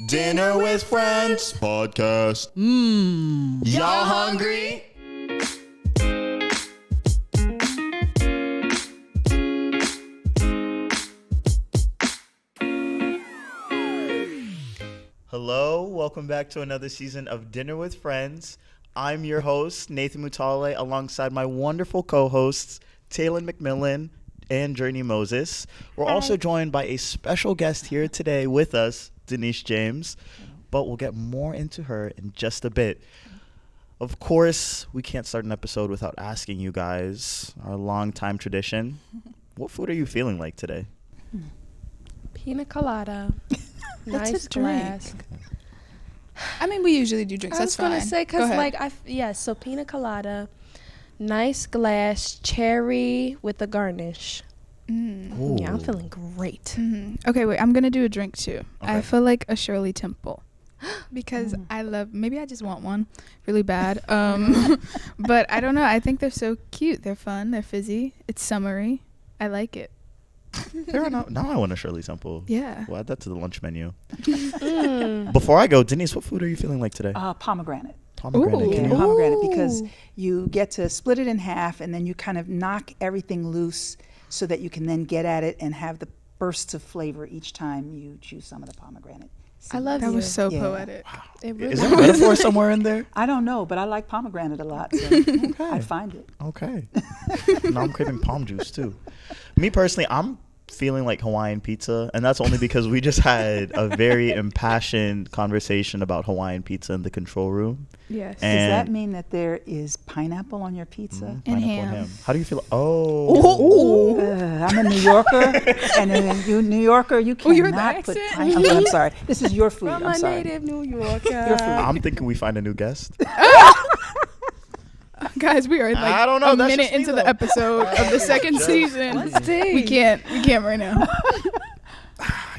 Dinner with Friends podcast. Y'all hungry? Hello, welcome back to another season of Dinner with Friends. I'm your host, Nathan Mutale, alongside my wonderful co-hosts, Taylor McMillan and Journey Moses. We're also joined by a special guest here today with us, Denise James, but we'll get more into her in just a bit. Of course, we can't start an episode without asking you guys, our long-time tradition, what food are you feeling like today? Pina colada. That's Nice a drink. glass. I mean, we usually do drinks. I was That's fine. gonna say Go ahead. so pina colada, nice glass, cherry with a garnish. Mm. Yeah, I'm Ooh. feeling great. Okay, wait. I'm gonna do a drink too. Okay. I feel like a Shirley Temple because I love. Maybe I just want one really bad. But I don't know. I think they're so cute. They're fun. They're fizzy. It's summery. I like it. Fair enough. Now I want a Shirley Temple. Yeah. We'll add that to the lunch menu. Mm. Before I go, Denise, what food are you feeling like today? Pomegranate. Pomegranate. Ooh. Can Yeah, you- pomegranate, because you get to split it in half and then you kind of knock everything loose so that you can then get at it and have the bursts of flavor each time you choose some of the pomegranate. I love That you. was so Yeah. poetic. It really Is there a metaphor somewhere in there? I don't know, but I like pomegranate a lot, so I find it. Okay. Now I'm craving palm juice too. Me personally, I'm feeling like Hawaiian pizza, and that's only because we just had a very impassioned conversation about Hawaiian pizza in the control room. Yes. Does And that mean that there is pineapple on your pizza? And pineapple ham. How do you feel? Oh. I'm a New Yorker, and you New Yorker, you Oh, you heard the cannot put accent? pineapple. I'm sorry. This is your food. from I'm a sorry. native New Yorker. Your food. I'm thinking we find a new guest. Guys, we are like I don't know, a that's minute just me, into though. the episode of the second Just- season. Let's see. We can't right now.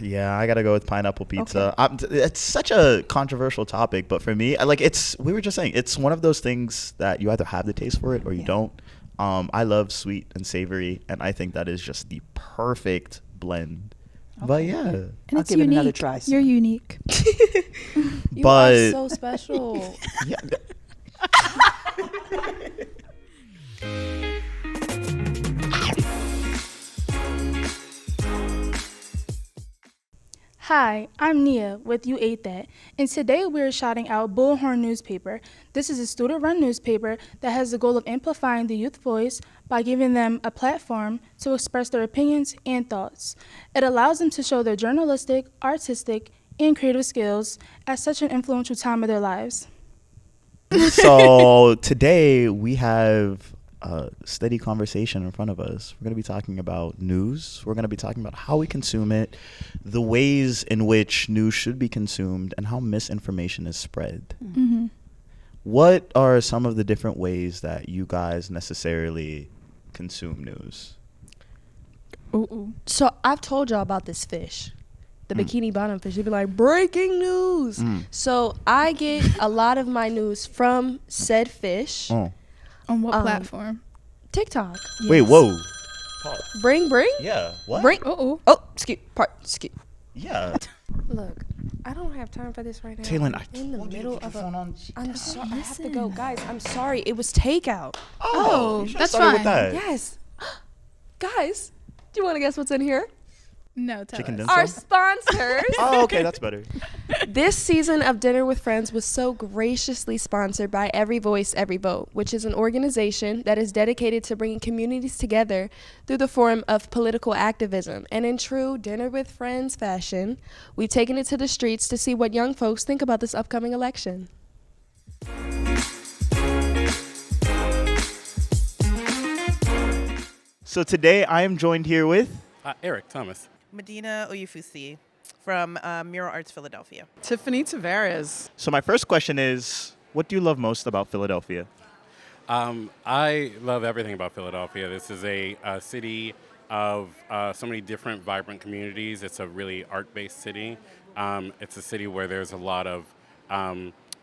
Yeah, I gotta go with pineapple pizza. It's such a controversial topic, but for me, we were just saying, it's one of those things that you either have the taste for it or you Yeah. don't. I love sweet and savory, and I think that is just the perfect blend. But yeah, And I'll it's give it unique. another try soon. You're unique. You But- are so special. yeah. Hi, I'm Nia with You Ate That, and today we're shouting out Bullhorn Newspaper. This is a student-run newspaper that has the goal of amplifying the youth voice by giving them a platform to express their opinions and thoughts. It allows them to show their journalistic, artistic, and creative skills at such an influential time of their lives. So today we have a steady conversation in front of us. We're going to be talking about news. We're going to be talking about how we consume it, the ways in which news should be consumed, and how misinformation is spread. Mm-hmm. What are some of the different ways that you guys necessarily consume news? Ooh. So I've told y'all about this fish, the Mm. bikini bottom fish. They'd be like, breaking news. Mm. So I get a lot of my news from said fish. Oh. On what Um, platform? TikTok. Wait, Yes. whoa. Bring. Yeah, what? Bring. Uh-oh. Oh, excuse. Yeah. Look, I don't have time for this right now. Taylor, I'm in the middle of a. on. I'm sorry. I have to go, guys. I'm sorry. It was takeout. Oh, you should've that's started with fine. that. Yes. Guys, do you want to guess what's in here? No, tell Chicken us. dim Our sum? sponsors. Oh, okay, that's better. This season of Dinner with Friends was so graciously sponsored by Every Voice, Every Vote, which is an organization that is dedicated to bringing communities together through the form of political activism. And in true Dinner with Friends fashion, we've taken it to the streets to see what young folks think about this upcoming election. So today I am joined here with Eric Thomas. Medina Oyufusi from Mural Arts Philadelphia. Tiffany Tavares. So my first question is, what do you love most about Philadelphia? I love everything about Philadelphia. This is a city of so many different vibrant communities. It's a really art-based city. It's a city where there's a lot of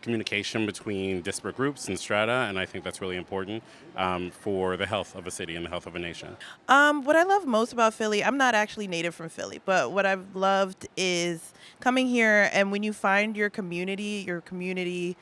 communication between disparate groups and strata, and I think that's really important for the health of a city and the health of a nation. What I love most about Philly, I'm not actually native from Philly, but what I've loved is coming here, and when you find your community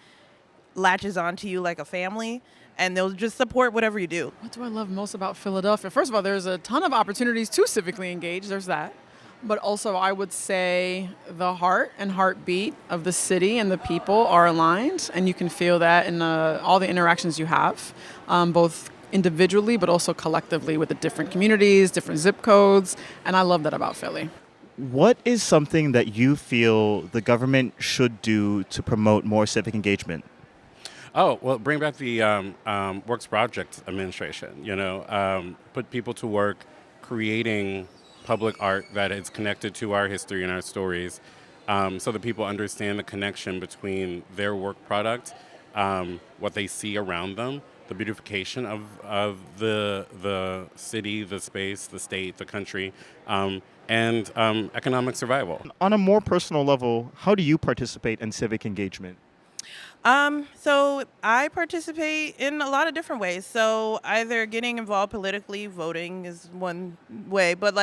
latches onto you like a family, and they'll just support whatever you do. What do I love most about Philadelphia? First of all, there's a ton of opportunities to civically engage. There's that. But also, I would say the heart and heartbeat of the city and the people are aligned, and you can feel that in all the interactions you have, both individually but also collectively with the different communities, different zip codes, and I love that about Philly. What is something that you feel the government should do to promote more civic engagement? Oh, well, bring back the Works Project Administration, put people to work creating public art that is connected to our history and our stories, so that people understand the connection between their work product, what they see around them, the beautification of the city, the space, the state, the country, and economic survival. On a more personal level, how do you participate in civic engagement? So I participate in a lot of different ways. So either getting involved politically, voting is one way, but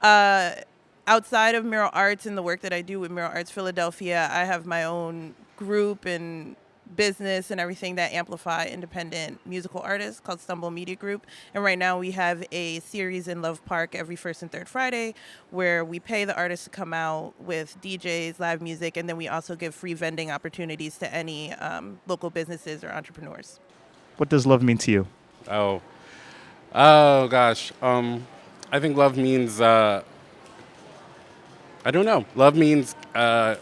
outside of Mural Arts and the work that I do with Mural Arts Philadelphia, I have my own group and business and everything that amplify independent musical artists called Stumble Media Group. And right now we have a series in Love Park every first and third Friday where we pay the artists to come out with DJs, live music, and then we also give free vending opportunities to any local businesses or entrepreneurs. What does love mean to you? Oh gosh. I think love means, I don't know. Love means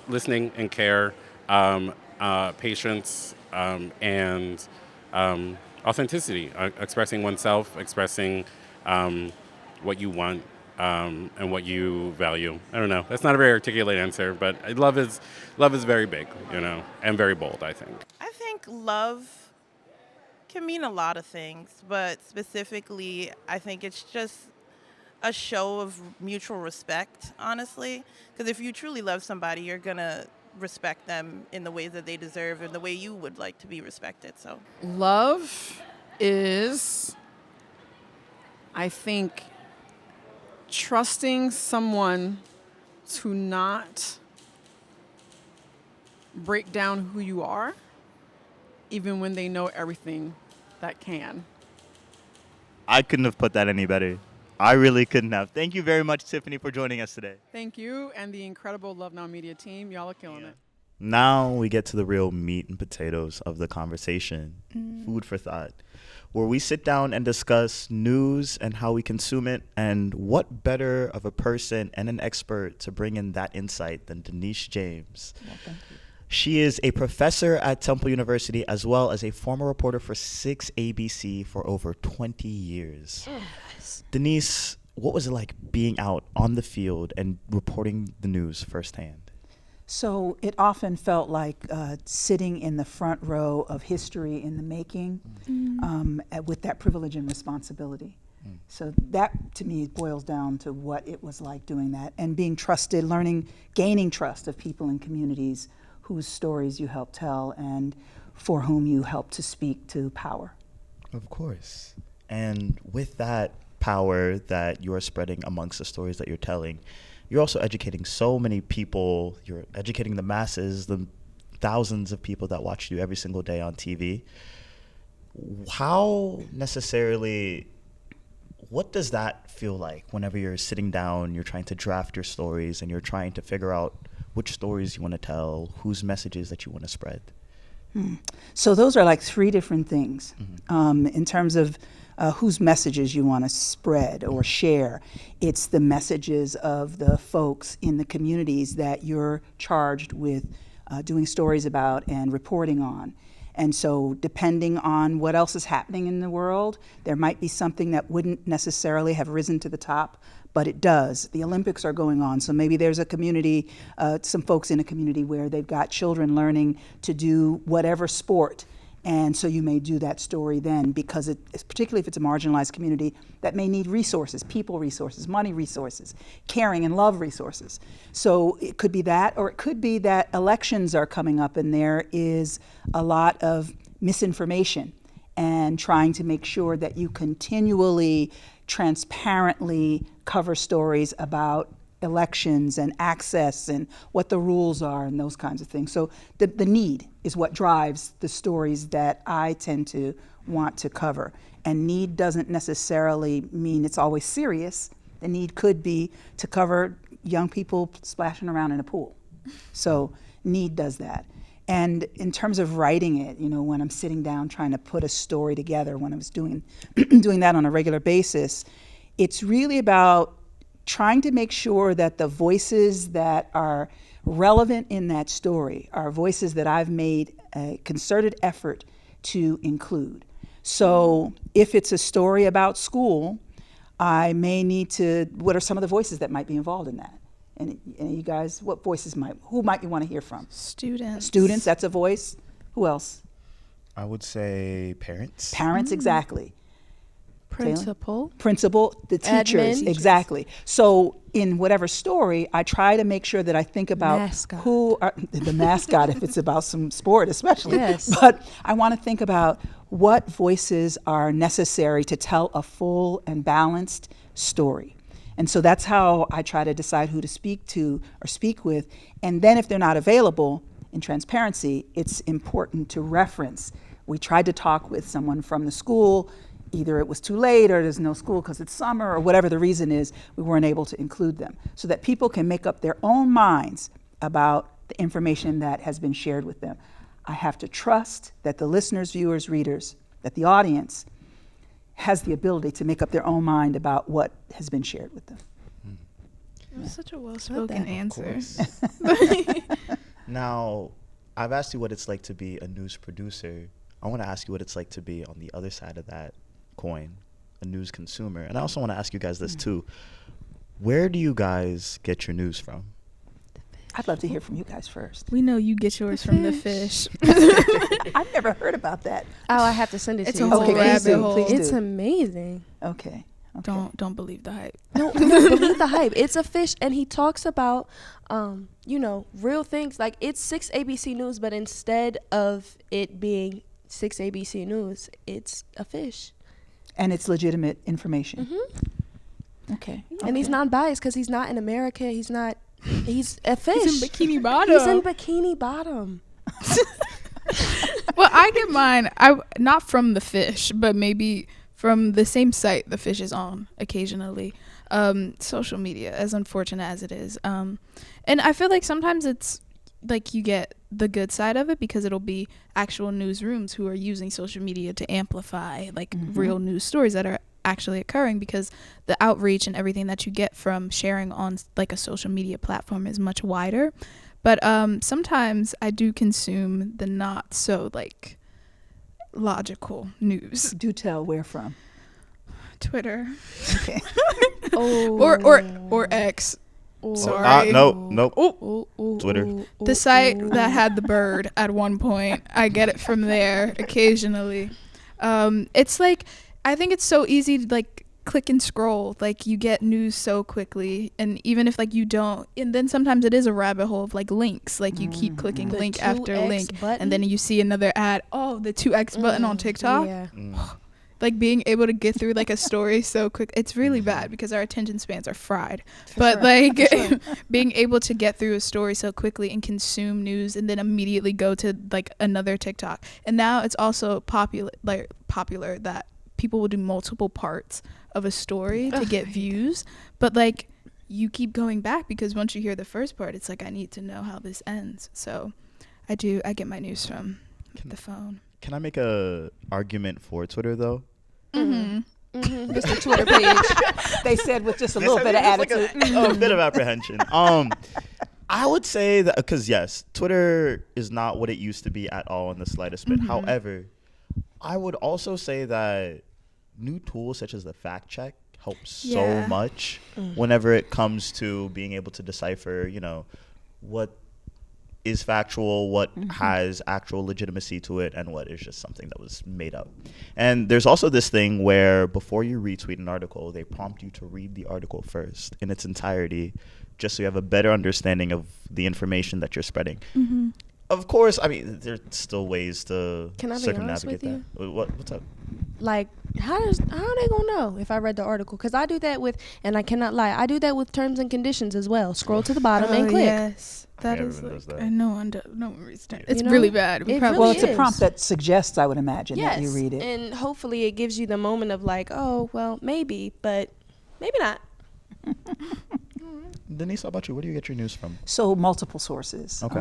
listening and care, patience, and authenticity, expressing oneself, expressing what you want and what you value. I don't know. That's not a very articulate answer, but love is very big, and very bold, I think. I think love can mean a lot of things, but specifically, I think it's just a show of mutual respect, honestly. Because if you truly love somebody, you're going to respect them in the ways that they deserve and the way you would like to be respected. So Love is, I think, trusting someone to not break down who you are, even when they know everything that can. I couldn't have put that any better. I really couldn't have. Thank you very much, Tiffany, for joining us today. Thank you and the incredible Love Now Media team. Y'all are killing it. Now we get to the real meat and potatoes of the conversation, food for thought, where we sit down and discuss news and how we consume it, and what better of a person and an expert to bring in that insight than Denise James. Well, thank you. She is a professor at Temple University as well as a former reporter for 6 ABC for over 20 years. Yes. Denise, what was it like being out on the field and reporting the news firsthand? So it often felt like sitting in the front row of history in the making, with that privilege and responsibility. So that, to me, boils down to what it was like doing that and being trusted, gaining trust of people in communities whose stories you help tell and for whom you help to speak to power. Of course. And with that power that you are spreading amongst the stories that you're telling, you're also educating so many people. You're educating the masses, the thousands of people that watch you every single day on TV. What does that feel like whenever you're sitting down, you're trying to draft your stories, and you're trying to figure out which stories you want to tell, whose messages that you want to spread? So those are like three different things in terms of whose messages you want to spread or share. It's the messages of the folks in the communities that you're charged with doing stories about and reporting on. And so depending on what else is happening in the world, there might be something that wouldn't necessarily have risen to the top, but it does. The Olympics are going on, so maybe there's a community, some folks in a community where they've got children learning to do whatever sport, And so you may do that story then, because particularly if it's a marginalized community that may need resources, people resources, money resources, caring and love resources. So it could be that, or it could be that elections are coming up and there is a lot of misinformation, and trying to make sure that you continually, transparently cover stories about elections and access and what the rules are and those kinds of things. So the need is what drives the stories that I tend to want to cover. And need doesn't necessarily mean it's always serious. The need could be to cover young people splashing around in a pool. So need does that. And in terms of writing it, when I'm sitting down trying to put a story together, when I was doing doing that on a regular basis, it's really about trying to make sure that the voices that are relevant in that story are voices that I've made a concerted effort to include. So if it's a story about school, I may need to, what are some of the voices that might be involved in that? And you guys, who might you want to hear from? Students, that's a voice. Who else? I would say parents. Parents, exactly. Principal, the teachers, admin. Exactly. So in whatever story, I try to make sure that I think about Mascot. who are the mascot, if it's about some sport especially. Yes. But I want to think about what voices are necessary to tell a full and balanced story. And so that's how I try to decide who to speak to or speak with. And then if they're not available, in transparency, it's important to reference. We tried to talk with someone from the school. Either it was too late or there's no school because it's summer or whatever the reason is, we weren't able to include them, so that people can make up their own minds about the information that has been shared with them. I have to trust that the listeners, viewers, readers, that the audience has the ability to make up their own mind about what has been shared with them. It was such a well-spoken answer. Now, I've asked you what it's like to be a news producer. I want to ask you what it's like to be on the other side of that coin, a news consumer. And I also want to ask you guys this too. Where do you guys get your news from? I'd love to hear from you guys first. We know you get yours from the fish. I've never heard about that. Oh, I have to send it It's to a you. whole Okay, please rabbit do, hole. please do. It's amazing. Okay. Don't believe the hype. No, believe the hype. It's a fish, and he talks about, real things. Like, it's 6 ABC News, but instead of it being 6 ABC News, it's a fish. And it's legitimate information. Mm-hmm. Okay. And he's non-biased because he's not in America. He's a fish. He's in Bikini Bottom. He's in Bikini Bottom. Well, I get mine. Not from the fish, but maybe from the same site the fish is on occasionally. Social media, as unfortunate as it is. And I feel like sometimes it's like you get the good side of it because it'll be actual newsrooms who are using social media to amplify real news stories that are actually occurring, because the outreach and everything that you get from sharing on like a social media platform is much wider. But sometimes I do consume the not so logical news. Do tell where from. Twitter. Okay. or X. Sorry. Nope. Ooh, Twitter. The site that had the bird at one point. I get it from there occasionally. It's like, I think it's so easy to click and scroll. You get news so quickly, and even if you don't, and then sometimes it is a rabbit hole of links. You keep clicking The link after 2X link, button? and then you see another ad. Oh, the 2X button on TikTok. Yeah. Being able to get through a story so quick, it's really bad because our attention spans are fried. But being able to get through a story so quickly and consume news and then immediately go to another TikTok. And now it's also popular that people will do multiple parts of a story to get views. But you keep going back because once you hear the first part, it's I need to know how this ends. So I get my news from the phone. Can I make a argument for Twitter though? Just the Twitter page. They said with just a little bit of attitude. A bit of apprehension. I would say that because yes, Twitter is not what it used to be at all in the slightest bit. However, I would also say that new tools such as the fact check help so much whenever it comes to being able to decipher, what is factual, what has actual legitimacy to it, and what is just something that was made up. And there's also this thing where before you retweet an article, they prompt you to read the article first in its entirety, just so you have a better understanding of the information that you're spreading. Of course, I mean, there's still ways to Can I be honest circumnavigate with that. What's up? Like, how are they gonna know if I read the article? Because I do that with, and I cannot lie, I do that with terms and conditions as well. Scroll to the bottom and click. Yes, that Yeah, is everyone does like, that. and no one reads that. It's You know, really bad. it really Well, it's a is. prompt that suggests, I would imagine, Yes, that you read it. and hopefully it gives you the moment of like, oh, well, maybe, but maybe not. Denise, how about you? Where do you get your news from? So multiple sources. Okay.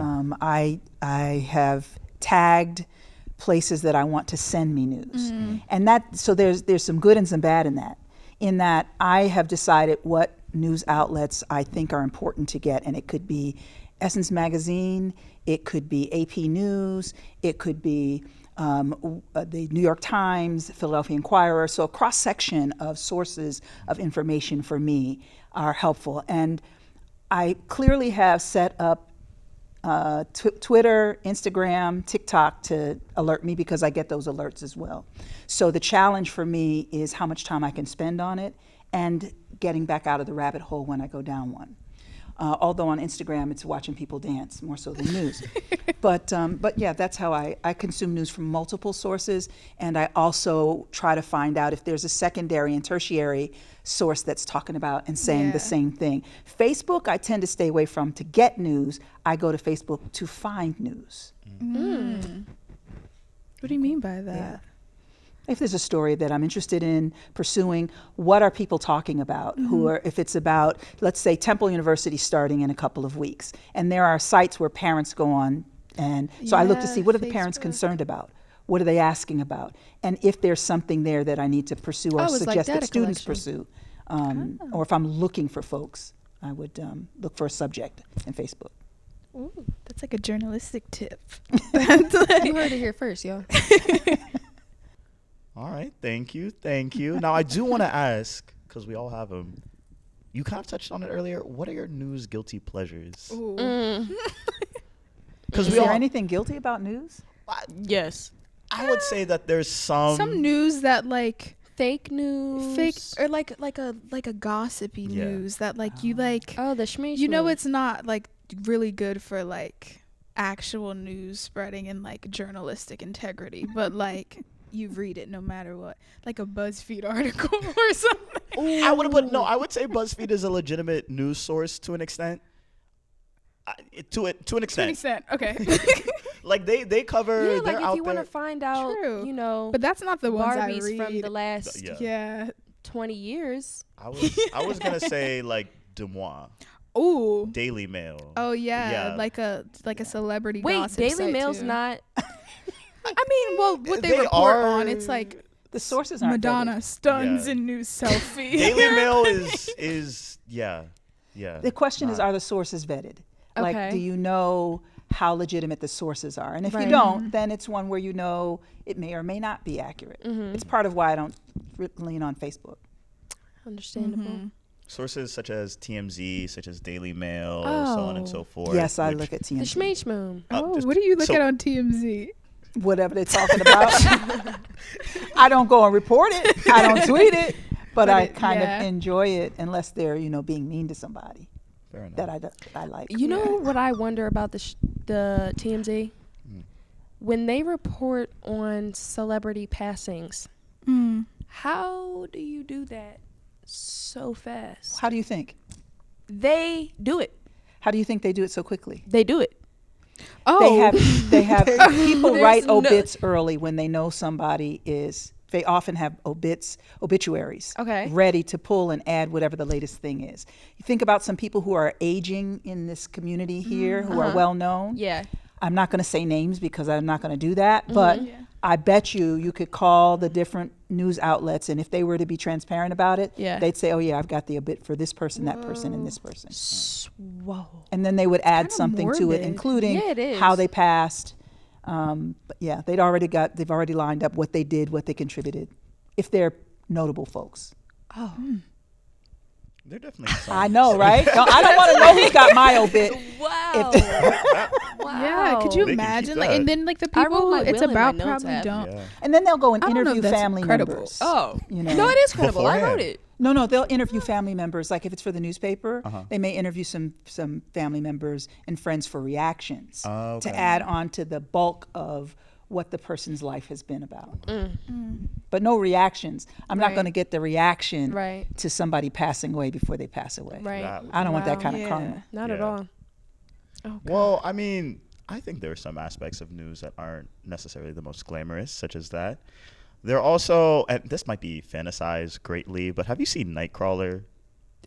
I have tagged places that I want to send me news, and so there's some good and some bad in that. In that, I have decided what news outlets I think are important to get, and it could be Essence Magazine, it could be AP News, it could be the New York Times, Philadelphia Inquirer. So a cross section of sources of information for me are helpful, and I clearly have set up Twitter, Instagram, TikTok to alert me because I get those alerts as well. So the challenge for me is how much time I can spend on it and getting back out of the rabbit hole when I go down one. Although on Instagram, it's watching people dance more so than news. But yeah, that's how I consume news from multiple sources. And I also try to find out if there's a secondary and tertiary source that's talking about and saying the same thing. Facebook, I tend to stay away from to get news. I go to Facebook to find news. What do you mean by that? Yeah. If there's a story that I'm interested in pursuing, what are people talking about? If it's about, let's say, Temple University starting in a couple of weeks, and there are sites where parents go on, and so I look to see what are the parents Facebook. concerned about? What are they asking about? And if there's something there that I need to pursue or Oh, it's like suggest that data students collection. pursue, or if I'm looking for folks, I would look for a subject in Facebook. Ooh, that's like a journalistic tip. You heard it here first, y'all. All right, thank you. Now, I do want to ask, because we all have them, you kind of touched on it earlier, what are your news guilty pleasures? Because Is there anything guilty about news? Yes. I would say that there's Some news that like Fake news. fake or like a gossipy Yeah. news that like you like. Oh, the schmeesh. You know, it's not like really good for like actual news spreading and like journalistic integrity, but like you read it no matter what, like a BuzzFeed article or something. I would say BuzzFeed is a legitimate news source to an extent. To an extent. Okay. Like they cover. Yeah, they're like out if you want there. to find out, True. you know, But that's not the ones I Barbies read. from the last Yeah. Yeah. 20 years. I was gonna say like Des Moines, Ooh. Daily Mail. Oh yeah, Yeah. like a celebrity Wait, gossip Daily site, Mail's too. not. I mean, well, what they They report are- on, it's like The sources aren't Madonna vetted. stuns Yeah. in new selfie. Daily Mail is yeah. The question is, are the sources vetted? Like, Okay. do you know how legitimate the sources are? And if you Right. don't, then it's one where you know it may or may not be accurate. It's part of why I don't lean on Facebook. Understandable. Sources such as TMZ, such as Daily Mail, so on and Oh. so forth. Yes, I which- look at The TMZ. schmeesh moon. Oh, just- what do you look so- at on TMZ? Whatever they're talking about. I don't go and report it. I don't tweet it. But I kind yeah. of enjoy it unless they're, being mean to somebody Fair enough. that I like. You know what I wonder about the TMZ? When they report on celebrity passings, how do you do that so fast? How do you think? They do it. How do you think they do it so quickly? They do it. Oh, They have people There's write no- obits early when they know somebody is. They often have obituaries Okay. ready to pull and add whatever the latest thing is. You think about some people who are aging in this community here who are well known. Yeah. I'm not going to say names because I'm not going to do that, but I bet you could call the different news outlets, and if they were to be transparent about it, Yeah. they'd say, oh yeah, I've got the obit for this person, that person, and this person. Whoa. And then they would add kinda something to it, morbid. including Yeah, it is. how they passed. But yeah, they've already lined up what they did, what they contributed, if they're notable folks. They're definitely some. I know, right? I don't want to know who got my obit. Wow. Yeah, could you They can keep imagine? Like, that. and then like the I people wrote who my it's will in my about notes probably app. don't. Yeah. And then they'll go and I don't know interview if that's family credible. members. Oh, You know. no, it is credible. I wrote Beforehand. it. No, they'll interview family members. Like if it's for the newspaper, Uh-huh. they may interview some family members and friends for reactions Oh, okay. to add on to the bulk of what the person's life has been about. But no reactions. I'm not Right. going to get the reaction Right. to somebody passing away before they pass away. Right. That would I don't want that Wow. kind Yeah. of karma. Not at Yeah. all. Oh, God. Well, I mean, I think there are some aspects of news that aren't necessarily the most glamorous, such as that. There are also, and this might be fantasized greatly, but have you seen Nightcrawler?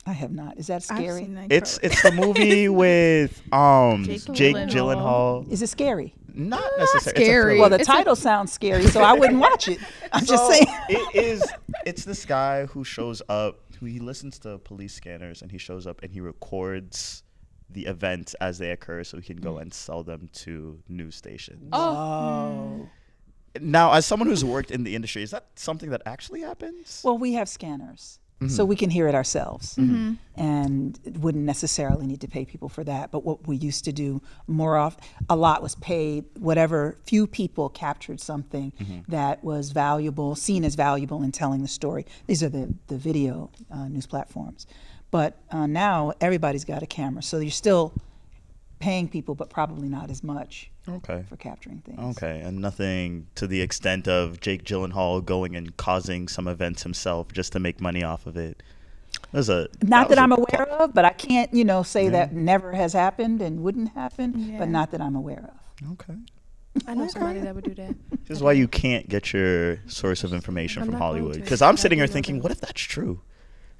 I have not. Is that I've scary? seen Nightcrawler. It's the movie with Jake Gyllenhaal. Gyllenhaal. Is it scary? Not necessarily. scary. Well, the It's a- title sounds scary, so I wouldn't watch it. I'm just saying. It is. It's this guy who shows up. Who he listens to police scanners, and he shows up and he records the events as they occur, so he can go and sell them to news stations. Oh. Now, as someone who's worked in the industry, is that something that actually happens? Well, we have scanners, so we can hear it ourselves, and it wouldn't necessarily need to pay people for that. But what we used to do a lot was paid. Whatever few people captured something that was valuable, seen as valuable in telling the story. These are the video news platforms. But now everybody's got a camera, so you're still paying people, but probably not as much Okay. for capturing things. Okay, and nothing to the extent of Jake Gyllenhaal going and causing some events himself just to make money off of it. Not that I'm aware of, but I can't, say that never has happened and wouldn't happen, but Yeah. not that I'm aware of. Okay. I know somebody that would do that. This is why you can't get your source of information I'm from not going Hollywood. to. Because I'm I sitting here didn't know thinking, that. what if that's true?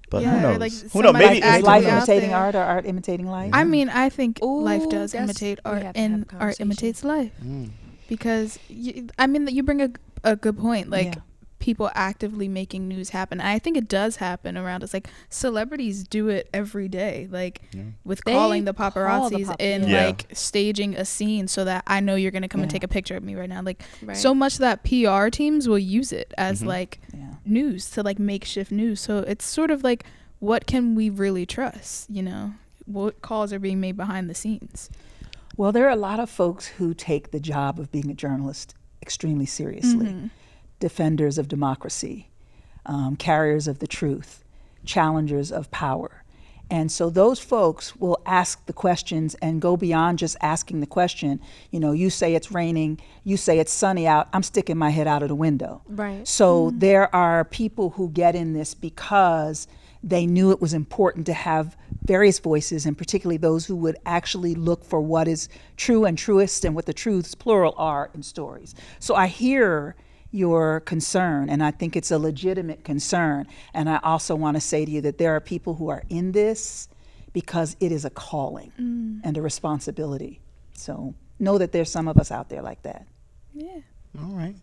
But Yeah, who knows? like Who knows? somebody Maybe acting Is life out imitating there. art or art imitating life? I mean, I think life Ooh, does that's- imitate we art, have to have a and art conversation. imitates life. Mm. Because you bring a good point. Like Yeah. people actively making news happen. And I think it does happen around us. Like celebrities do it every day. Like with They calling the call the paparazzis and Yeah. like staging a scene so that I know you're gonna come and Yeah. take a picture of me right now. Like Right. so much that PR teams will use it as like Yeah. news to like makeshift news. So it's sort of like, what can we really trust? What calls are being made behind the scenes? Well, there are a lot of folks who take the job of being a journalist extremely seriously. Defenders of democracy, carriers of the truth, challengers of power. And so those folks will ask the questions and go beyond just asking the question. You say it's raining, you say it's sunny out, I'm sticking my head out of the window. Right. So there are people who get in this because they knew it was important to have various voices, and particularly those who would actually look for what is true and truest and what the truths, plural, are in stories. So I hear your concern, and I think it's a legitimate concern. And I also want to say to you that there are people who are in this because it is a calling and a responsibility. So know that there's some of us out there like that. Yeah. All right.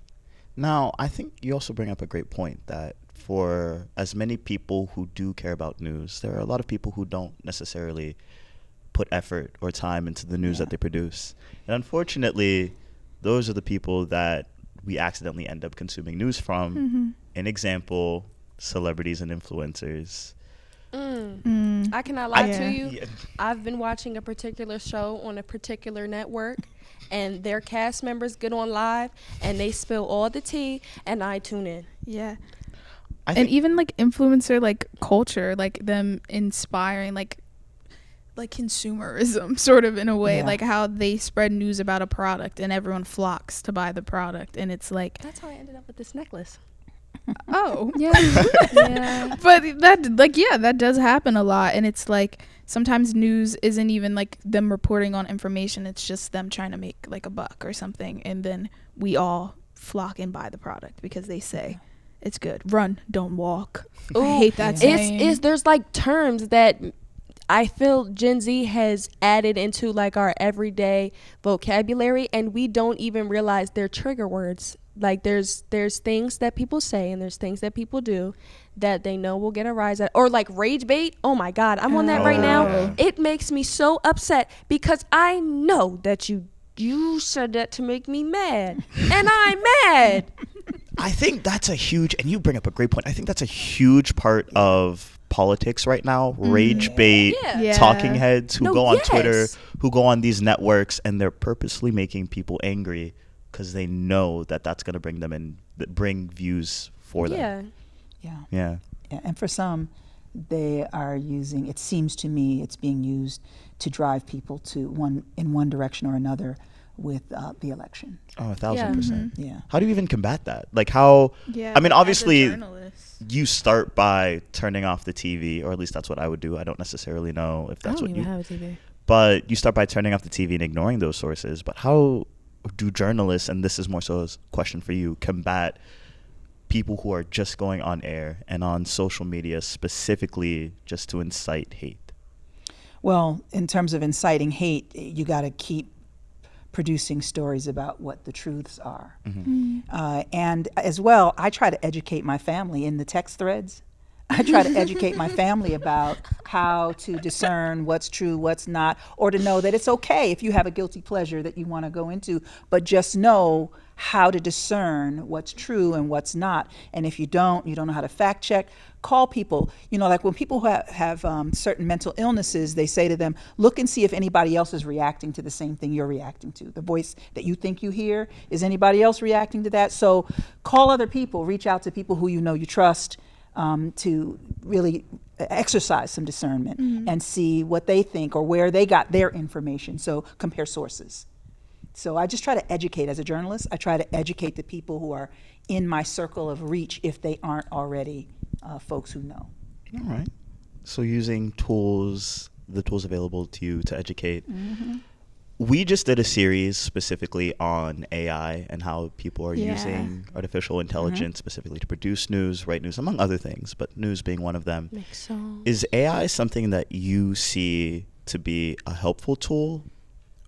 Now, I think you also bring up a great point that for as many people who do care about news, there are a lot of people who don't necessarily put effort or time into the news that they produce. And unfortunately, those are the people that we accidentally end up consuming news from. An example, celebrities and influencers. I cannot lie Yeah. to you. Yeah. I've been watching a particular show on a particular network, and their cast members get on live, and they spill all the tea, and I tune in. Yeah. I And think even like influencer like culture, like them inspiring like consumerism sort of in a way, Yeah. like how they spread news about a product and everyone flocks to buy the product, and it's like, That's how I ended up with this necklace. oh Yeah. Yeah. but that does happen a lot, and it's like sometimes news isn't even like them reporting on information, it's just them trying to make like a buck or something, and then we all flock and buy the product because they say it's good. Run, don't walk. I Ooh, hate that saying. It's there's like terms that I feel Gen Z has added into like our everyday vocabulary, and we don't even realize they're trigger words. Like there's things that people say and there's things that people do that they know will get a rise at, or like rage bait. Oh my God, I'm on that right now. yeah. It makes me so upset because I know that you said that to make me mad, and I'm mad. I think that's a huge, and you bring up a great point. I think that's a huge part of politics right now, rage bait, Yeah. talking heads who No, go on yes. Twitter, who go on these networks, and they're purposely making people angry because they know that that's going to bring them in, bring views for them. Yeah. Yeah. Yeah. And for some, they are using, it seems to me, it's being used to drive people to one direction or another with the election. Oh, 1,000%. Mm-hmm. Yeah. How do you even combat that? Like how, Yeah. I mean, as a obviously journalist. you start by turning off the TV, or at least that's what I would do. I don't necessarily know if that's what you, have a TV. but you start by turning off the TV and ignoring those sources. But how do journalists, and this is more so a question for you, combat people who are just going on air and on social media specifically just to incite hate? Well, in terms of inciting hate, you got to keep producing stories about what the truths are. And as well, I try to educate my family in the text threads. I try to educate my family about how to discern what's true, what's not, or to know that it's okay if you have a guilty pleasure that you want to go into, but just know how to discern what's true and what's not. And if you don't know how to fact check, call people. You know, like when people have certain mental illnesses, they say to them, look and see if anybody else is reacting to the same thing you're reacting to. The voice that you think you hear, is anybody else reacting to that? So call other people, reach out to people who you know you trust, to really exercise some discernment and see what they think or where they got their information. So compare sources. So I just try to educate as a journalist. I try to educate the people who are in my circle of reach if they aren't already folks who know. All right. So using tools, the tools available to you to educate. We just did a series specifically on AI and how people are using artificial intelligence specifically to produce news, write news, among other things, but news being one of them. Make songs. Is AI something that you see to be a helpful tool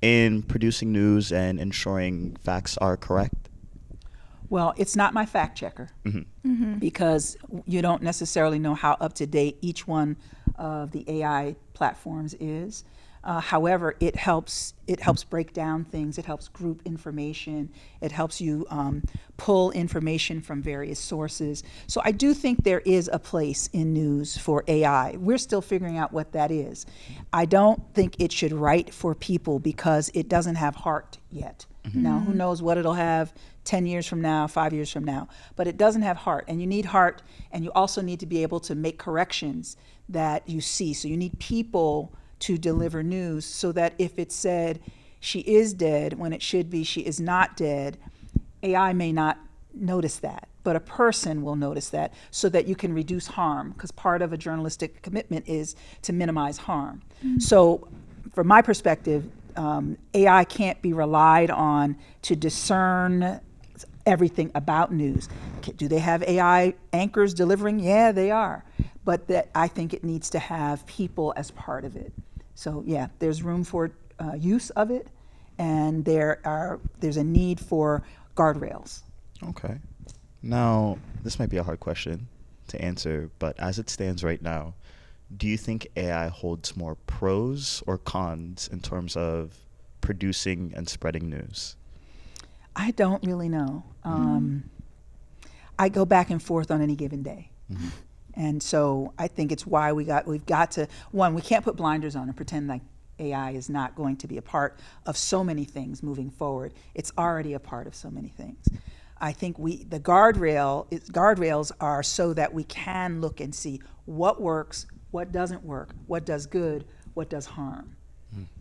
in producing news and ensuring facts are correct? Well, it's not my fact checker because you don't necessarily know how up to date each one of the AI platforms is. However, it helps break down things. It helps group information. It helps you pull information from various sources. So I do think there is a place in news for AI. We're still figuring out what that is. I don't think it should write for people because it doesn't have heart yet. Now, who knows what it'll have 10 years from now, 5 years from now. But it doesn't have heart. And you need heart, and you also need to be able to make corrections that you see. So you need people to deliver news so that if it said she is dead when it should be she is not dead, AI may not notice that, but a person will notice that so that you can reduce harm, because part of a journalistic commitment is to minimize harm. So from my perspective, AI can't be relied on to discern everything about news. Do they have AI anchors delivering? Yeah, they are. But that I think it needs to have people as part of it. So yeah, there's room for use of it, and there's a need for guardrails. Okay. Now, this might be a hard question to answer, but as it stands right now, do you think AI holds more pros or cons in terms of producing and spreading news? I don't really know. I go back and forth on any given day. And so I think it's why we've got to, one, we can't put blinders on and pretend like AI is not going to be a part of so many things moving forward. It's already a part of so many things. I think the guardrails are so that we can look and see what works, what doesn't work, what does good, what does harm.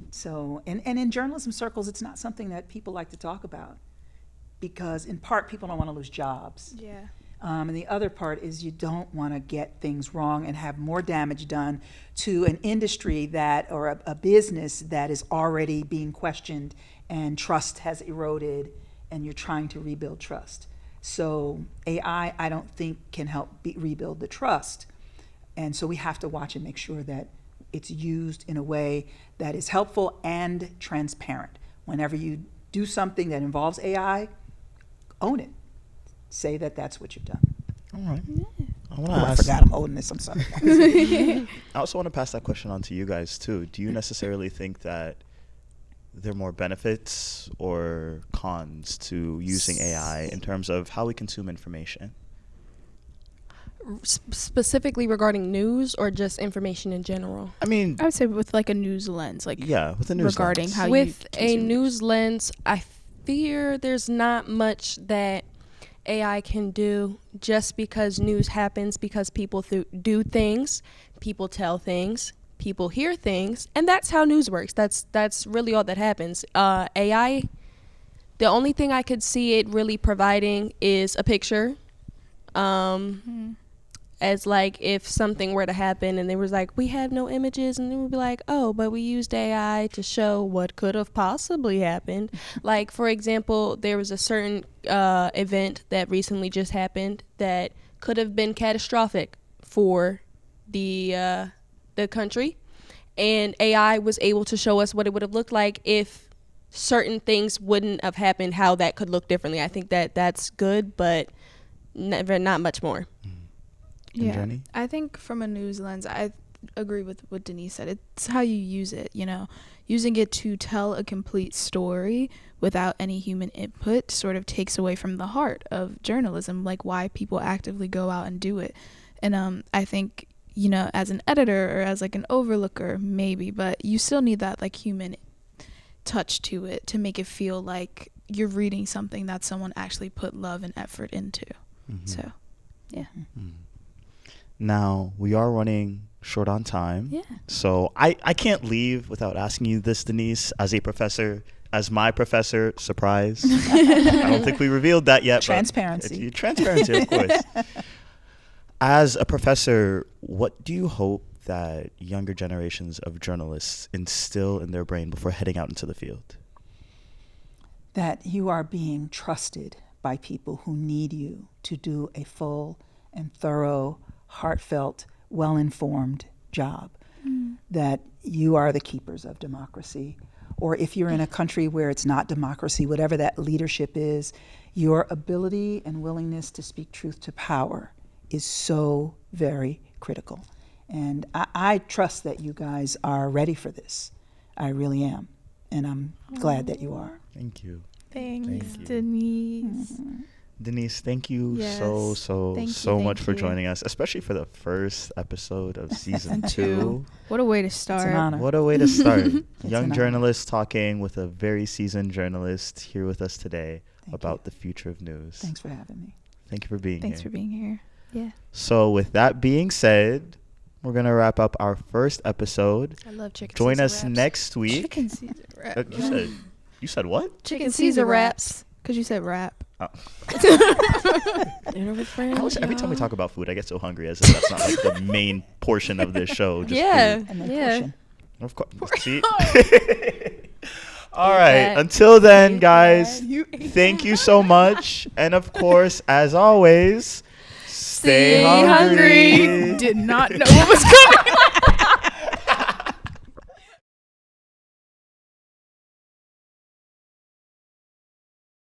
So, and in journalism circles, it's not something that people like to talk about because in part people don't want to lose jobs. Yeah. And the other part is you don't want to get things wrong and have more damage done to an industry or a business that is already being questioned and trust has eroded and you're trying to rebuild trust. So AI, I don't think can help rebuild the trust. And so we have to watch and make sure that it's used in a way that is helpful and transparent. Whenever you do something that involves AI, own it. Say that that's what you've done. All right. I forgot I'm holding this. I'm sorry. I also want to pass that question on to you guys too. Do you necessarily think that there are more benefits or cons to using AI in terms of how we consume information? specifically regarding news or just information in general? I mean, I would say with like a news lens, like yeah, with the news regarding lens. how With you a consume news lens, I fear there's not much that AI can do just because news happens, because people do things, people tell things, people hear things, and that's how news works. That's really all that happens. AI, the only thing I could see it really providing is a picture. As like if something were to happen and they was like, we have no images, and they would be like, oh, but we used AI to show what could have possibly happened. Like, for example, there was a certain event that recently just happened that could have been catastrophic for the country, and AI was able to show us what it would have looked like if certain things wouldn't have happened, how that could look differently. I think that that's good, but not much more. And Jenny? I think from a news lens, I agree with what Denise said. It's how you use it, you know, using it to tell a complete story without any human input sort of takes away from the heart of journalism, like why people actively go out and do it. And I think, you know, as an editor or as like an overlooker, maybe, but you still need that like human touch to it to make it feel like you're reading something that someone actually put love and effort into. So, yeah. Now, we are running short on time. Yeah. So I can't leave without asking you this, Denise, as a professor, as my professor, surprise. I don't think we revealed that yet. Transparency. Transparency, of course. As a professor, what do you hope that younger generations of journalists instill in their brain before heading out into the field? That you are being trusted by people who need you to do a full and thorough, heartfelt, well-informed job. That you are the keepers of democracy. Or if you're in a country where it's not democracy, whatever that leadership is, your ability and willingness to speak truth to power is so very critical. And I trust that you guys are ready for this. I really am. And I'm glad that you are. Thank you. Thanks, you. Denise. Denise, thank you Yes. so much for you. joining us, especially for the first episode of season 2. Two. What a way to It's an start. honor. What a way to start. an Young honor. journalist talking with a very seasoned journalist here with us today Thank about you. the future of news. Thanks for having me. Thank you for being Thanks here. for being here. Yeah. So with that being said, we're going to wrap up our first episode. I love chicken Join Caesar us wraps. next week. Chicken Caesar wrap. You said what? Chicken Caesar wraps. Because you said rap. Oh. Dinner with friends. I wish every time we talk about food, I get so hungry as if that's not like the main portion of this show. Just Yeah. food. And then Yeah. portion. Of course. See? All right. Until then, guys, thank you so much. And of course, as always, stay Stay hungry. hungry. Did not know what was coming.